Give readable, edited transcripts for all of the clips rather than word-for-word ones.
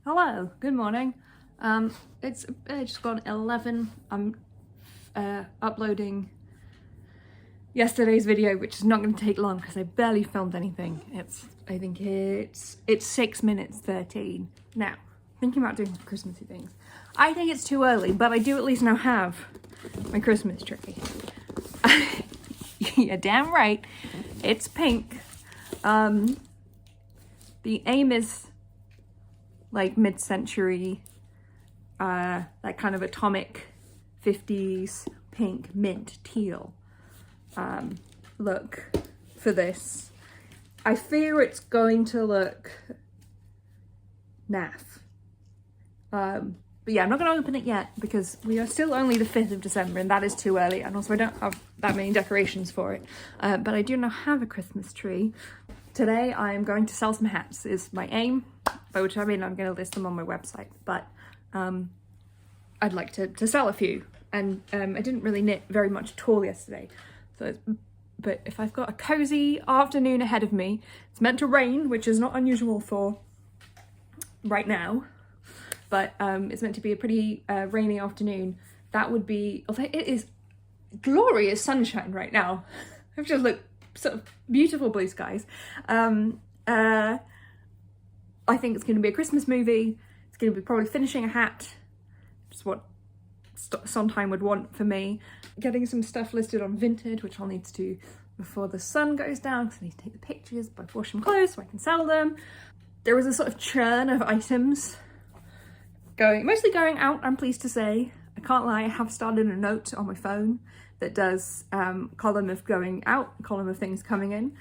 Hello, good morning. It's just gone 11. I'm uploading yesterday's video, which is not going to take long because I barely filmed anything. I think it's 6 minutes 13. Now, thinking about doing some Christmassy things. I think it's too early, but I do at least now have my Christmas tree. You're damn right, it's pink. The aim is like mid-century, that kind of atomic 50s pink, mint, teal look for this. I fear it's going to look naff. But yeah, I'm not going to open it yet because we are still only the 5th of December and that is too early, and also I don't have that many decorations for it. But I do now have a Christmas tree. Today I am going to sell some hats is my aim, by which I mean I'm going to list them on my website, but I'd like to sell a few, and I didn't really knit very much at all yesterday, but if I've got a cozy afternoon ahead of me, it's meant to rain, which is not unusual for right now, but it's meant to be a pretty rainy afternoon. That would be, although it is glorious sunshine right now. I've just looked sort of beautiful blue skies. I think it's going to be a Christmas movie. It's going to be probably finishing a hat, which is what Sondheim would want for me. Getting some stuff listed on Vinted, which I'll need to do before the sun goes down because I need to take the pictures, but wash them clothes so I can sell them. There was a sort of churn of items mostly going out, I'm pleased to say. I can't lie, I have started a note on my phone that does column of going out, column of things coming in.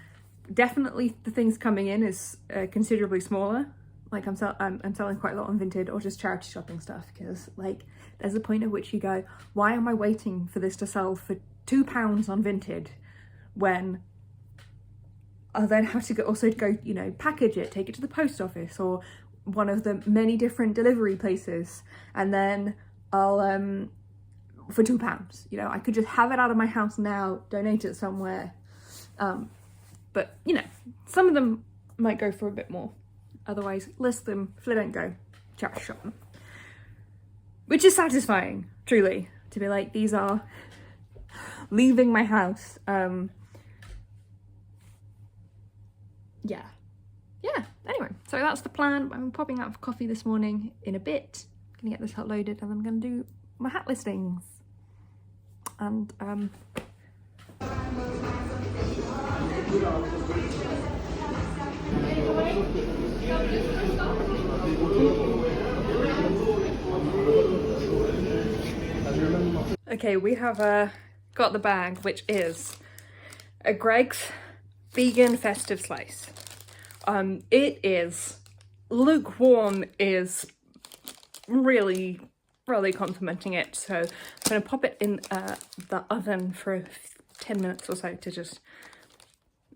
Definitely the things coming in is considerably smaller. Like I'm selling quite a lot on Vinted or just charity shopping stuff, because like there's a point at which you go, why am I waiting for this to sell for £2 on Vinted when I'll then have to also go, you know, package it, take it to the post office or one of the many different delivery places, and then I'll for £2, you know, I could just have it out of my house now, donate it somewhere. But you know, some of them might go for a bit more. Otherwise, list them, if they don't go, charity shop them. Which is satisfying, truly, to be like, these are leaving my house. Yeah, anyway, so that's the plan. I'm popping out for coffee this morning in a bit. Gonna get this uploaded and I'm gonna do my hat listings. And okay, we have got the bag, which is a Greg's vegan festive slice. It is lukewarm, is really complimenting it, so I'm gonna pop it in the oven for 10 minutes or so to just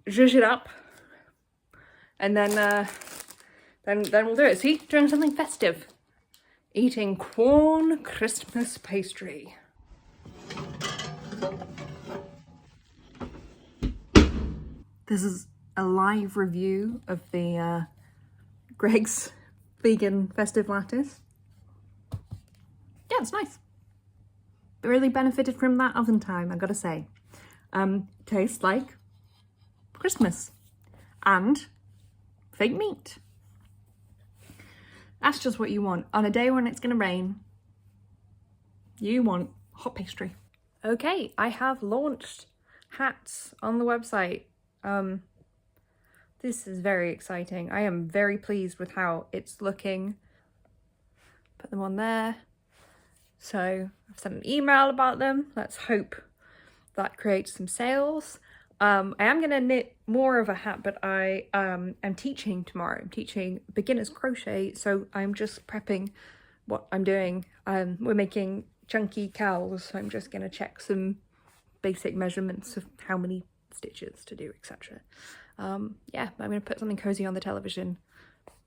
zhuzh it up, and then we'll do it. See, doing something festive, eating corn Christmas pastry. This is a live review of the Greg's vegan festive lattice. Yeah, it's nice. It really benefited from that oven time, I gotta say. Tastes like Christmas and fake meat. That's just what you want. On a day when it's gonna rain, you want hot pastry. Okay, I have launched hats on the website. This is very exciting. I am very pleased with how it's looking. Put them on there. So I've sent an email about them. Let's hope that creates some sales. I am going to knit more of a hat, but I am teaching tomorrow. I'm teaching beginner's crochet, so I'm just prepping what I'm doing. We're making chunky cowls, so I'm just going to check some basic measurements of how many stitches to do, etc. Yeah, I'm going to put something cozy on the television,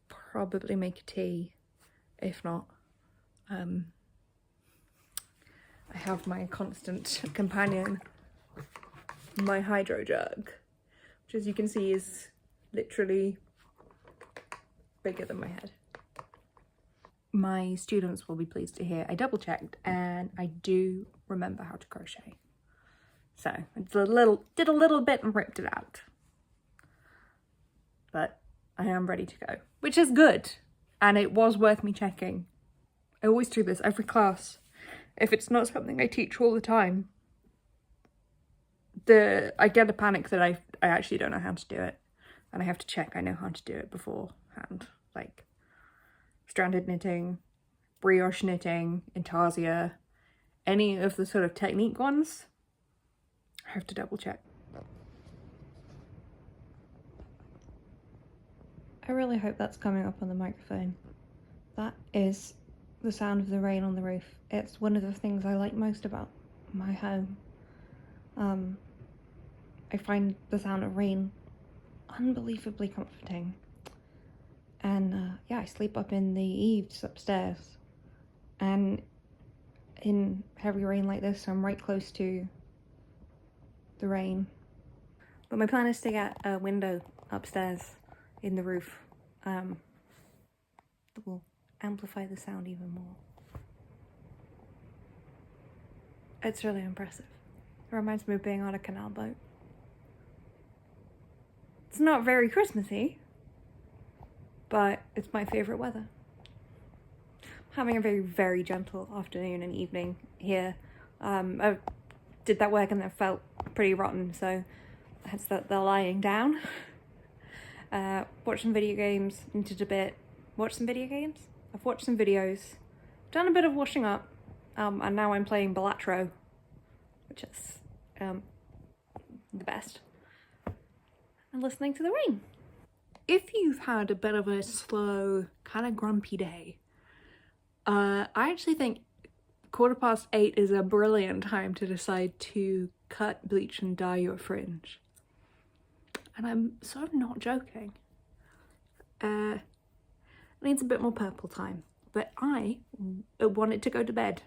probably make a tea, if not. I have my constant companion, my hydro jug, which as you can see is literally bigger than my head. my students will be pleased to hear I double checked and I do remember how to crochet. So I did a little bit and ripped it out. But I am ready to go, which is good. And it was worth me checking. I always do this every class. If it's not something I teach all the time, I get a panic that I actually don't know how to do it. And I have to check I know how to do it beforehand. Like stranded knitting, brioche knitting, intarsia, any of the sort of technique ones, I have to double check. I really hope that's coming up on the microphone. That is the sound of the rain on the roof. It's one of the things I like most about my home. I find the sound of rain unbelievably comforting. And yeah, I sleep up in the eaves upstairs. And in heavy rain like this, I'm right close to the rain. But my plan is to get a window upstairs in the roof that will amplify the sound even more. It's really impressive. It reminds me of being on a canal boat. It's not very Christmassy, but it's my favourite weather. Having a very, very gentle afternoon and evening here. I did that work and it felt pretty rotten, so hence the lying down. Watched some video games, knitted a bit. Watched some video games? I've watched some videos. Done a bit of washing up. And now I'm playing Balatro, which is the best. And listening to the rain. If you've had a bit of a slow, kind of grumpy day, I actually think 8:15 is a brilliant time to decide to cut, bleach and dye your fringe. And I'm sort of not joking. It needs a bit more purple time, but I want it to go to bed.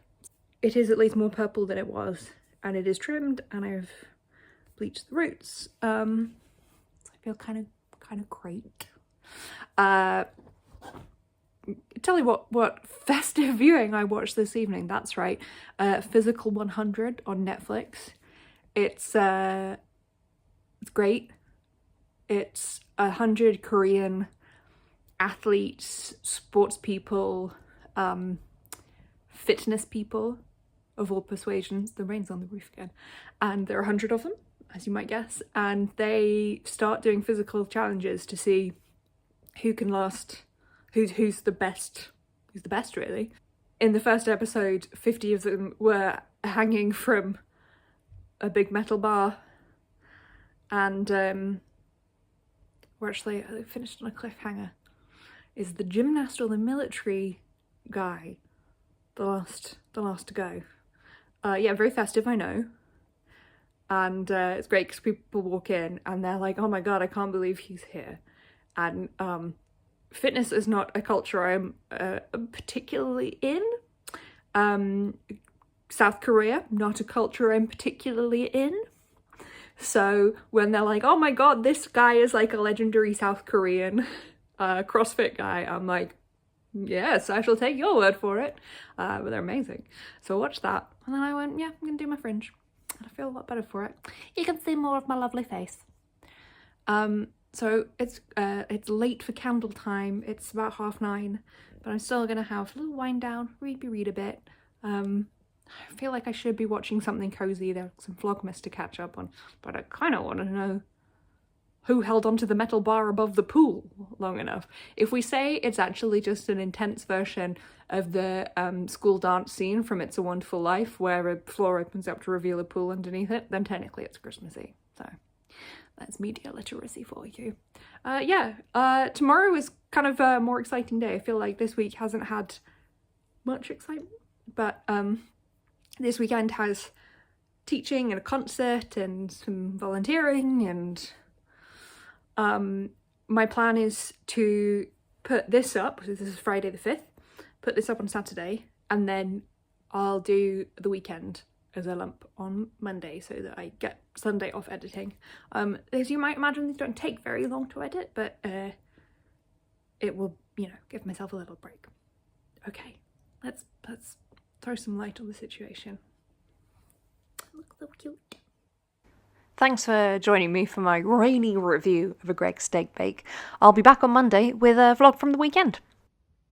It is at least more purple than it was, and it is trimmed, and I've bleached the roots. So I feel kind of great. Tell you what festive viewing I watched this evening. That's right, Physical 100 on Netflix. It's great. It's 100 Korean athletes, sports people, fitness people of all persuasions. The rain's on the roof again. And there are 100 of them, as you might guess. And they start doing physical challenges to see who can last, who's the best really. In the first episode, 50 of them were hanging from a big metal bar. And actually I finished on a cliffhanger. Is the gymnast or the military guy the last to go? Yeah, very festive, I know. And it's great because people walk in and they're like, oh my god, I can't believe he's here. And fitness is not a culture I'm particularly in. South Korea, not a culture I'm particularly in. So when they're like, oh my god, this guy is like a legendary South Korean CrossFit guy, I'm like, yes, I shall take your word for it. But they're amazing. So I watched that and then I went, yeah, I'm gonna do my fringe. And I feel a lot better for it. You can see more of my lovely face. So it's late for candle time. It's about 9:30, but I'm still gonna have a little wind down, read a bit. I feel like I should be watching something cozy. There's some Vlogmas to catch up on, but I kind of want to know who held onto the metal bar above the pool long enough. If we say it's actually just an intense version of the school dance scene from It's a Wonderful Life, where a floor opens up to reveal a pool underneath it, then technically it's Christmassy. So that's media literacy for you. Tomorrow is kind of a more exciting day. I feel like this week hasn't had much excitement, but this weekend has teaching and a concert and some volunteering, and my plan is to put this up, this is Friday the 5th, put this up on Saturday, and then I'll do the weekend as a lump on Monday so that I get Sunday off editing. As you might imagine, these don't take very long to edit, but it will, give myself a little break. Okay, let's throw some light on the situation. Look so cute. Thanks for joining me for my rainy review of a Greggs steak bake. I'll be back on Monday with a vlog from the weekend.